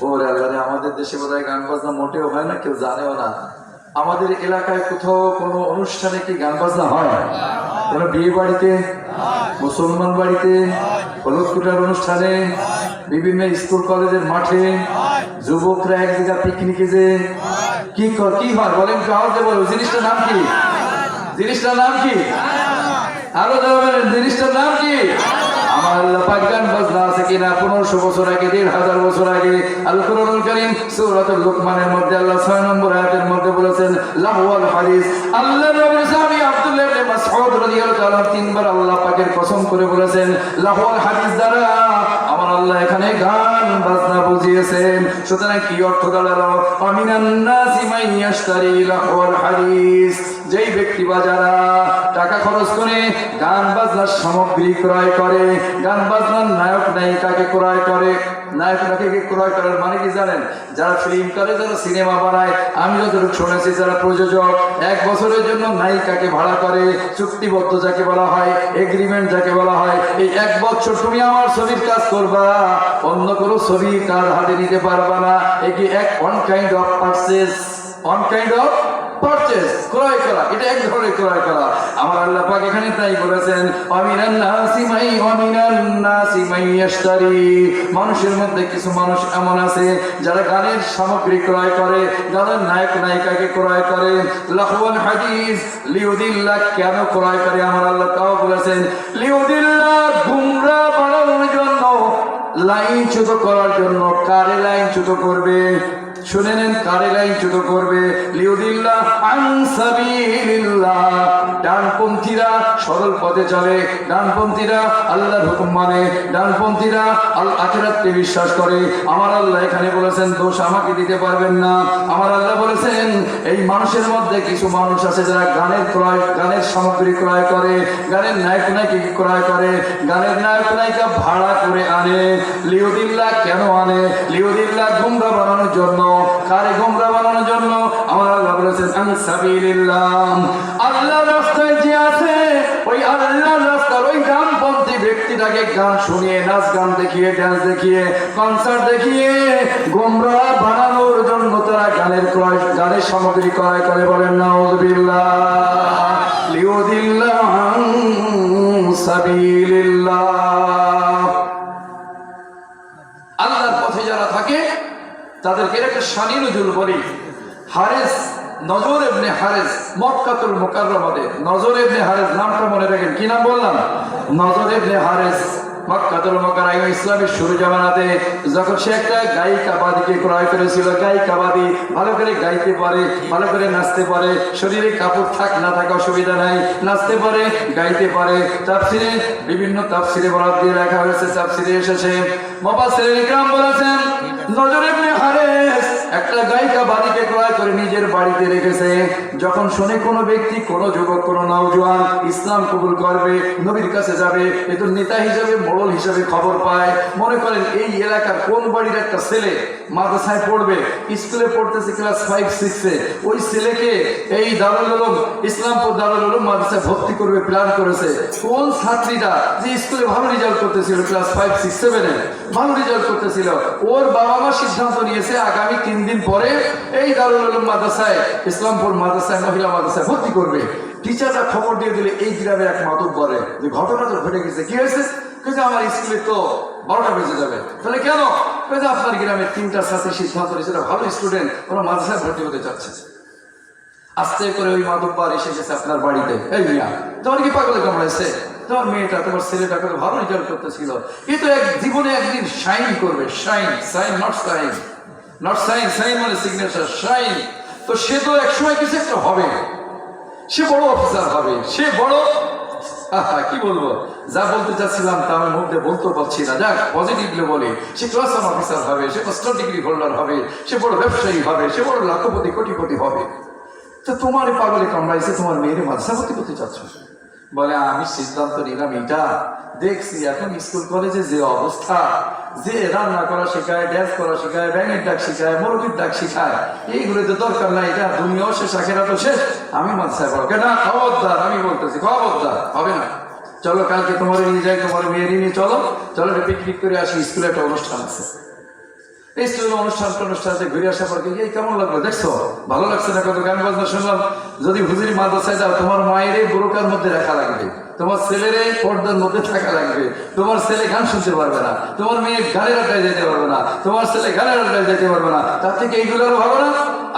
ওরে আল্লাহ, আমাদের দেশে বোধহয় গান বাজনা মোটেও হয় না, কেউ জানেও না। আমাদের এলাকায় কোথাও কোনো অনুষ্ঠানে কি গান বাজনা হয়? কোনো বিয়ে বাড়িতে, মুসলমান বাড়িতে, হলুদ কুটার অনুষ্ঠানে, বিভিন্ন স্কুল কলেজের মাঠে, যুবকরা এক জায়গা পিকনিকে যে কি হয় বলেন, কাউকে বলো জিনিসটার নাম কি? জিনিসটার নাম কি? আরো বলেন, জিনিসটার নাম কি? আমার আল্লাহ পাক গান বাজনা আছে কিনা 1500 বছর আগে, 1500 বছর আগে আল কোরআনুল কারীম সূরাতুল লুকমানের মধ্যে আল্লাহ 6 নম্বর আয়াতের মধ্যে বলেছেন লাহওয়াল হাদিস। আল্লাহ নবী সাহাবী আব্দুল্লাহ ইবনে মাসউদ রাদিয়াল্লাহু তাআলা তিনবার আল্লাহ পাকের কসম করে বলেছেন লাহওয়াল হাদিস দ্বারা আমার আল্লাহ এখানে গান বাজনা বুঝিয়েছেন। সুতরাং কি অর্থ দাঁড়ালো? আমিনান নাসি মান ইয়াশতারি লাহওয়াল হাদিস, যেই ব্যক্তি বা যারা টাকা খরচ করে গান বাজনার সামগ্রী ক্রয় করে, গান বাজনার নায়ক নায়িকাকে ক্রয় করে। নায়ক নায়িকাকে ক্রয় করার মানে কি জানেন? যারা ফিল্ম করে, যারা সিনেমা বানায়, আমি যতটুকু শুনেছি যারা প্রযোজক 1 বছরের জন্য নায়িকাকে ভাড়া করে, চুক্তিবদ্ধ যাকে বলা হয়, এগ্রিমেন্ট যাকে বলা হয়, এই 1 বছর তুমি আমার ছবির কাজ করবা, অন্য কোনো ছবির কাজ হাতে নিতে পারবা না। একে ওয়ান কাইন্ড অফ পারচেজ, ক্রয় করা, এটা এক ধরনের ক্রয় করা। আমার আল্লাহ পাক এখানে তাই বলেছেন আমিনান নাসি মান ইয়াশতারি, মানুষের মধ্যে কিছু মানুষ এমন আছে যারা গানের সামগ্রী ক্রয় করে, গানের নায়ক নায়িকাকে ক্রয় করে। লাহওয়াল হাদিস লিউদিল্লাহ, কেন ক্রয় করে? আমার আল্লাহ তাও বলেছেন লিউদিল্লাহ, গুমরাহ বানানোর জন্য, লাইনচ্যুত করার জন্য। কারে লাইনচ্যুত করবে? শুনে নেন, কারে লাইনচ্যুত করবে? লিউদিল্লাহ আন সাবিলিল্লাহ, ডানপন্থীরা সরল পথে চলে, ডানপন্থীরা আল্লাহর হুকুম মানে, ডানপন্থীরা আখিরাতকে বিশ্বাস করে। আমার আল্লাহ এখানে বলেছেন দোষ আমাকে দিতে পারবেন না। আমার আল্লাহ বলেছেন এই মানুষের মধ্যে কিছু মানুষ আছে যারা গানের সামগ্রী ক্রয় করে, গানের নায়ক নায়িকা ক্রয় করে, গানের নায়ক নায়িকা ভাড়া করে আনে। লিউদিল্লাহ কেন আনে? লিউদিল্লাহ গুমরাহ বানানোর জন্য। কারে গুমরাহ বানানোর জন্য? আমার আল্লাহ বলেছেন আন সাবিলিল্লাহ, আল্লাহর রাস্তায় যে আছে ওই আল্লাহর রাস্তার ওই গানপন্থী ব্যক্তিটাকে গান শুনিয়ে, নাচ গান দেখিয়ে, ডান্স দেখিয়ে, কনসার্ট দেখিয়ে গুমরাহ বানানোর জন্য তারা গানের সামগ্রী ক্রয় করে। বলেন নাউযুবিল্লাহ। লিউদিল্লাহ আন সাবিলিল্লাহ, আল্লাহর পথে যারা থাকে তাদেরকে একটা শানি নজরুল বলি। হারেস, নজর ইবনে হারেস, মক্কাতুল মুকাররমাতে নজর ইবনে হারেস নামটা মনে রাখেন। কি নাম বললাম? নজর ইবনে হারেস। মক্কাতুল মুকাররমা ইসলামের শুরু জামানাতে যখন সে একটা গায়িকাবাদীকে ক্রয় করেছিল, গায়িকাবাদী ভালো করে গাইতে পারে, ভালো করে নাচতে পারে, শরীরে কাপড় থাক না থাক অসুবিধা নাই, নাচতে পারে, গাইতে পারে। তাফসিরে, বিভিন্ন তাফসিরে বরাত দিয়ে লেখা হয়েছে, তাফসিরে এসেছে, মুফাসসিরিন ইকরাম বলেছেন নজর ইবনে হারেস একটা গায়িকাবাদীকে ক্রয় করে নিজের বাড়িতে রেখেছে। যখন শুনে কোনো ব্যক্তি, কোনো যুবক, কোনো নওজোয়ান ইসলাম কবুল করবে, নবীর কাছে যাবে, এ তো নেতা হিসাবে, মোড়ল হিসাবে খবর পায়। মনে করেন এই এলাকার কোন বাড়ির একটা ছেলে মাদ্রাসায় পড়বে, স্কুলে পড়তেছে ক্লাস 5-6-এ, ওই ছেলেকে এই দারুল উলুম, ইসলামপুর দারুল উলুম মাদ্রাসায় ভর্তি করবে প্ল্যান করেছে। কোন ছাত্রীটা যে স্কুলে ভালো রেজাল্ট করতেছিল, ক্লাস 5-6-7-এ ভালো রেজাল্ট করতেছিল, ওর বাবা মা সিদ্ধান্ত নিয়েছে আগামী 3 দিন পরে এই দারুল উলুম মাদ্রাসায়, ইসলামপুর মাদ্রাসায়, মহিলা মাদ্রাসায় ভর্তি করবে। টিচাররা খবর দিয়ে দিলে এই গ্রামের এক মাতব্বরে যে ঘটনা তো ঘটে গেছে। কি হয়েছে? আমার স্কুলে তো 12টা বেজে যাবে। তাহলে কেন? আপনার গ্রামের 3টা ছাত্রী সিদ্ধান্ত নিয়েছিল, ভালো স্টুডেন্ট, ওরা মাদ্রাসায় ভর্তি হতে চাচ্ছে। আস্তে করে ওই মাতব্বর এসে গেছে আপনার বাড়িতে। এই মিয়া, তোমার কি পাগলে কামড়াইছে? তোমার মেয়েটা, তোমার ছেলেটা করে ভালো রেজাল্ট করতেছিল, এ তো জীবনে একদিন শাইন করবে। Shine, sign not sign, not sign, sign মানে সিগনেচার, শাইন। তো সে তো একসময় কিছু একটা হবে, সে বড় অফিসার হবে, সে বড়, কি বলবো, যা বলতে চাচ্ছিলাম তা আমি মুখ দিয়ে বলতে পারছি না, যাক পজিটিভলি বলি, সে ক্লাস 1 অফিসার হবে, সে মাস্টার ডিগ্রি হোল্ডার হবে, সে বড় ব্যবসায়ী হবে, সে বড় লাখপতি কোটিপতি হবে। তো তোমার পাগলে কামড়াইছে, তোমার মেয়ের মাদ্রাসা ভর্তি করতে চাচ্ছ? বলে আমি সিদ্ধান্ত নিলাম এটা, দেখছি এখন স্কুল কলেজে যে অবস্থা, যে রান্না করা শেখায়, ড্যান্স করা শেখায়, ব্যাঙের ডাক শেখায়, মুরগির ডাক শেখায়, এইগুলো তো দরকার নাই, এটা দুনিয়াও শেষ, আখেরাতও শেষ, আমি মাদ্রাসায় পড়ো। কেন? খবরদার, আমি বলতেছি খবরদার, হবে না। চলো কালকে তোমার নিয়ে যাই, তোমার মেয়ে নিয়ে চলো, চলো পিকনিক করে আসি, স্কুলে একটা অনুষ্ঠান আছে। এই স্কুলের অনুষ্ঠানতে ঘুরে আসার পর এই কেমন লাগলো দেখছো, ভালো লাগছে না, কত গান বাজনা শুনলাম। যদি হুজুরি মাদ্রাসায় যাও, তোমার মায়ের এই বোরকার মধ্যে রাখা লাগবে, তোমার ছেলের এই পর্দার মধ্যে থাকা লাগবে, তোমার ছেলে গান শুনতে পারবে না, তোমার মেয়ে গানের আড্ডায় যেতে পারবে না, তোমার ছেলে গানের আড্ডায় যেতে পারবে না। তার থেকে এইগুলোর ভালো না?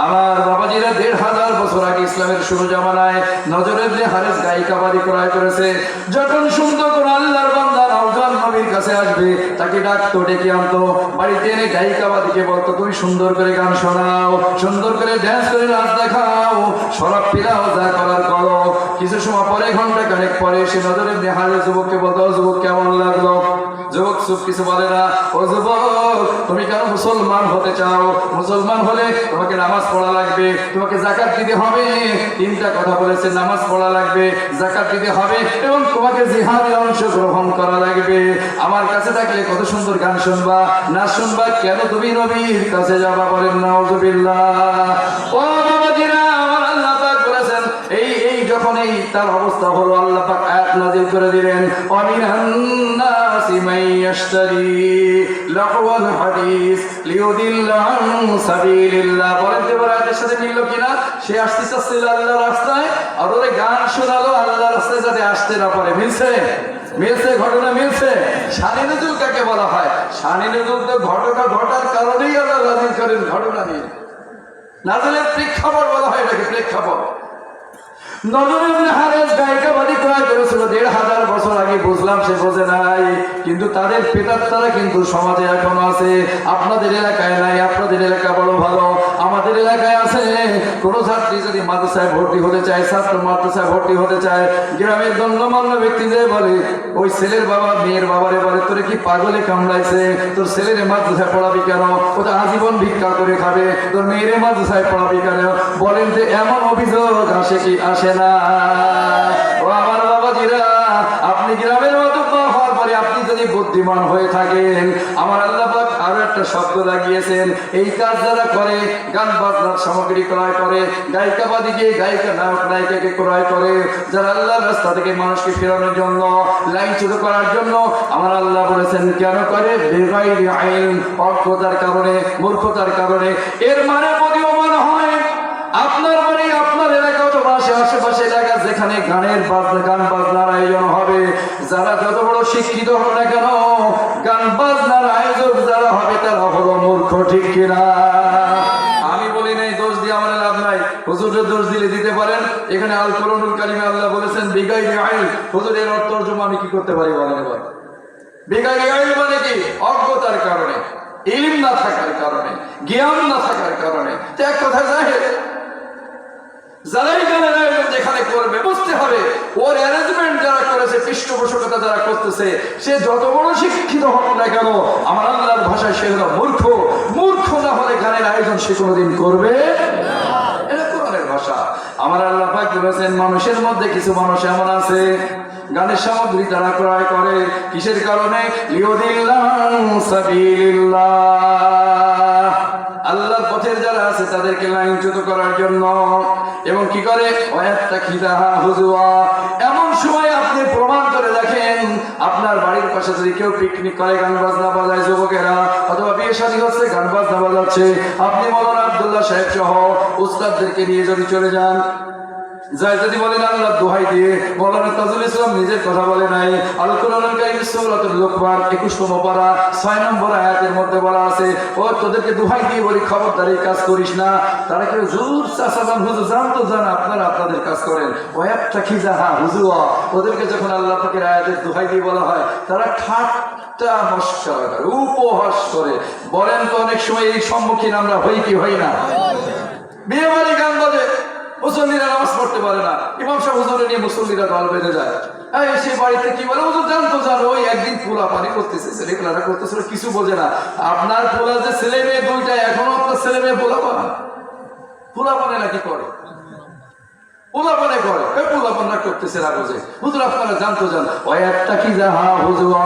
আমার বাবাজিরা 1500 বছর আগে ইসলামের শুরু জামানায় নজর ইবনে হারিস গায়িকা বাড়ি ক্রয় করেছে। যখন শুনতো কোন আল্লাহর বান্দা নওজোয়ান নবীর কাছে আসবে, তাকে ডাকতো, ডেকে আনতো, বাড়িতে এনে গায়িকা বাদিকে বলতো, তুমি সুন্দর করে গান শোনাও, সুন্দর করে ড্যান্স করে নাচ দেখাও, শরাব পিলাও, যা করার করো। কিছু সময় পরে, ঘন্টা খানেক পরে সে নজর ইবনে হারিস যুবককে বলতো, যুবক কেমন লাগলো? যুবক চুপ, কিছু বলে না। ও যুবক, তুমি কেন মুসলমান হতে চাও? মুসলমান হলে তোমাকে নামাজ পড়া লাগবে, তোমাকে যাকাত দিতে হবে। 3টা কথা বলেছে, নামাজ পড়া লাগবে, যাকাত দিতে হবে এবং তোমাকে জিহাদে অংশগ্রহণ করা লাগবে। আমার কাছে থাকলে কত সুন্দর গান শুনবা, নাচ শুনবা, কেন তুমি নবীর কাছে যাবা? বলেন নাউজুবিল্লাহ। ও বাবাজিরা, আমার আল্লাহ পাক বলেছেন, এই যখন এই তার অবস্থা হলো, আল্লাহ পাক আয়াত নাযিল করে দিলেন, ওয়ামিনান নাসি মাইয়াশতারি লাহওয়াল হাদিস লিউদিল্লা আন সাবিলিল্লাহ। বলেন তো এবার আয়াতের সাথে মিলল কিনা? সে আসতে চাচ্ছিল আল্লাহর রাস্তায়, আর ওরে গান শোনালো আল্লাহর রাস্তায় যাতে আসতে না পারে। মিলছে? মিলছে? ঘটনা মিলছে? শানি নজুল কাকে বলা হয়? শানি নজুল তো ঘটনা ঘটার কারণেই আল্লাহ নাযিল করেন, ঘটনা নিয়ে। নাযিলের প্রেক্ষাপট বলা হয় এটাকে, প্রেক্ষাপট। নজর ইবনে হারিস গায়িকা বাড়ি ক্রয় করেছিল 1500 বছর আগে। বুঝলাম সে বোঝে নাই, কিন্তু তাদের প্রেতাত্মারা কিন্তু সমাজে এখনো আছে। আপনাদের এলাকায় নাই, আপনাদের এলাকা বড় ভালো, আমাদের এলাকায় আছে। কোনো ছাত্রী যদি মাদ্রাসায় ভর্তি হতে চায়, ছাত্র মাদ্রাসায় ভর্তি হতে চায়, গ্রামের গণ্যমান্য ব্যক্তি যে বলে, ওই ছেলের বাবা মেয়ের বাবারে বলে, তোরে কি পাগলে কামড়াইছে? তোর ছেলের মাদ্রাসায় পড়াবি কেন? ও তো আজীবন ভিক্ষা করে খাবে, তোর মেয়ের মাদ্রাসায় পড়াবি কেন? বলেন যে এমন অভিযোগ আসে কি আসে না? ও আমার বাবাজিরা, আপনি গ্রামের মতো হওয়ার পরে আপনি যদি বুদ্ধিমান হয়ে থাকেন, আমার আল্লাহ পাক আরো একটা শব্দ লাগিয়েছেন, এই কাজ যারা করে, গান বাজনার সামগ্রী ক্রয় করে, গায়িকা বাদিকে, গায়িকা নায়ক নায়িকাকে ক্রয় করে, যারা আল্লাহর রাস্তা থেকে মানুষকে ফেরানোর জন্য, লাইনচ্যুত করার জন্য, আমার আল্লাহ বলেছেন কেন করে? বেগাইরি আইন, অজ্ঞতার কারণে, মূর্খতার কারণে। এর মানে প্রতীয়মান হয় আপনার বাড়ি, আপনার এলাকা অথবা আশেপাশে এলাকা যেখানে গান বাজনার আয়োজন হবে, যারা যত বড় শিক্ষিত হোক না কেন, গান বাজনার আয়োজক যারা হবে তারা হলো মূর্খ, ঠিক কিনা? আমি বলি নাই, দোষ দিয়ে আমার লাভ নাই, হুজুরের দোষ দিলে দিতে পারেন। এখানে আল কোরআনুল কারিমে আল্লাহ বলেছেন বিগাইরি আইন। হুজুরের তরজমা আমি কি করতে পারি বলেন এবার? বিগাইরি আইন মানে কি? অজ্ঞতার কারণে, ইলম না থাকার কারণে, জ্ঞান না থাকার কারণে। এক কথা জাহেল, যারাই গানের আয়োজন যেখানে করবে, বুঝতে হবে ওর অ্যারেঞ্জমেন্ট যারা করেছে, পৃষ্ঠপোষকতা যারা করতেছে, সে যত বড় শিক্ষিত হোক না কেন, আমার আল্লাহর ভাষায় সে হলো মূর্খ। মূর্খ না হলে গানের আয়োজন সে কোনোদিন করবে না। এটা কোরআনের ভাষা। আমার আল্লাহ পাক বলেছেন, মানুষের মধ্যে কিছু মানুষ এমন আছে, গানের সামগ্রী তারা ক্রয় করে কিসের কারণে? লিউদিল্লা আন সাবিলিল্লাহ, আল্লাহর পথের যারা আছে তাদেরকে লাইনচ্যুত করার জন্য। এবং কি করে? ওয়াত্তাখিদাহা হুজুয়া। এমন সময় আপনি প্রমাণ করে দেখেন, আপনার বাড়ির পাশে যদি কেউ পিকনিক করে, গান বাজনা বাজায় যুবকেরা, অথবা বিয়ে শাদী হচ্ছে, গান বাজনা বাজাচ্ছে, আপনি মৌলানা আব্দুল্লাহ সাহেব সহ উস্তাদদেরকে নিয়ে যদি চলে যান, যাই যদি বলেন আল্লাহ দোহাই দিয়ে, মৌলানা তাজুল ইসলাম নিজের কথা বলে নাই, আল কোরআনুল কারীম সূরাতুল লুকমান 21তম পারা 6 নম্বর আয়াতের মধ্যে বলা আছে, ও তোদেরকে দোহাই দিয়ে বলি, খবরদার এই কাজ করিস না। তারা কেউ জোর চাচাজান হুজুর জান তো জান, আপনারা আপনাদের কাজ করেন। ওয়াত্তাখিযাহা হুজুয়া, ওদেরকে যখন আল্লাহ পাকের আয়াতের দোহাই দিয়ে বলা হয়, তারা ঠাট্টা মস্করা করে, উপহাস করে। বলেন তো অনেক সময় এই সম্মুখীন আমরা হই কি হই না? বিয়ে বাড়ি গান বাজে, মুসল্লিরা নামাজ পড়তে পারে না, ইমাম সাহেব হুজুরে নিয়ে মুসল্লিরা দল বেঁধে যায়। সে বাড়িতে কি বলে, হুজুর জানতো জানো, ওই একদিন পোলা পানি করতেছে, ছেলেগুলারা করতেছিল, কিছু বোঝে না। আপনার পোলা যে ছেলে মেয়ে দুইটা, এখনো আপনার ছেলে মেয়ে পোলা পানে নাকি করে? পোলাপানে করে, পোলাপানরা করতেছে না, বোঝে। হুজুর আপনারা জানতো জান, ওয়াত্তাখিযাহা হুজুয়া,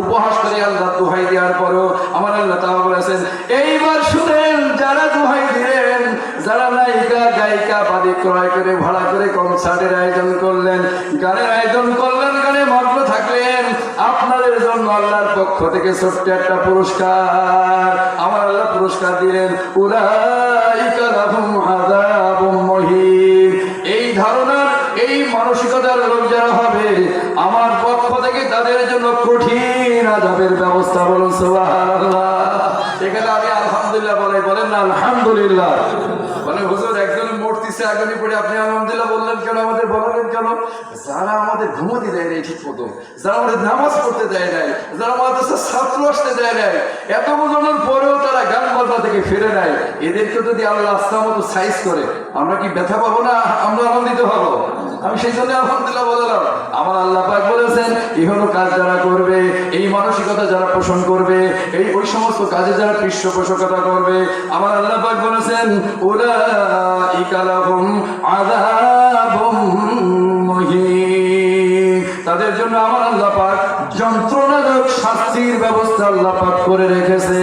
উপহাস করে আল্লাহ দোহাই দেওয়ার পরও আমার আল্লাহ তাআলা বলেছেন, এইবার শুনেন, যারা দোহাই দিলেন, যারা নায়িকা গায়িকা বাদী ক্রয় করে ভাড়া করে কনসার্টের আয়োজন করলেন, গানের আয়োজন করলেন, গানে মগ্ন থাকলেন, আপনাদের জন্য আল্লাহর পক্ষ থেকে ছোট্ট একটা পুরস্কার। আমার আল্লাহ পুরস্কার দিলেন, উলাইকা লাহুম আযাবুম মুহিন। এই ধারণার, এই মানসিকতার লোক যারা হবে, আমার পক্ষ থেকে তাদের জন্য কঠিন আযাবের ব্যবস্থা। বলুন সুবহানাল্লাহ। এখানে আমি আলহামদুলিল্লাহ বলেন না আলহামদুলিল্লাহ। মানে হুজুর একজনের মূর্তিছে আগামী পড়ে আপনি আলহামদুলিল্লাহ বললেন কেন, আমাদের বললেন কেন? যারা আমাদের ঘুমোতে দেয় নাই ঠিক মতো, যারা আমাদের নামাজ পড়তে দেয় নাই, যারা আমাদের ছাত্র আসতে দেয় নাই, এত বোঝানোর পরেও তারা গান বাজনা থেকে ফিরে নেয়, এদেরকে যদি আল্লাহ আস্তা মতো সাইজ করে, আমরা কি ব্যথা পাবো না? আমরা আনন্দিত হবো। আমি সেই জন্য আলহামদুলিল্লাহ বললাম। আমার আল্লাহ পাক বলেছেন, ইহনো কাজ যারা করবে, এই মানসিকতা যারা পোষণ করবে, এই ওই সমস্ত কাজে যারা পৃষ্ঠপোষকতা করবে, আমার আল্লাহ পাক বলেছেন, উলাইকা লাহুম আযাবুম মুহিন। তাদের জন্য আমার আল্লাহ পাক যন্ত্রণাদায়ক শাস্তির ব্যবস্থা আল্লাহ পাক করে রেখেছে।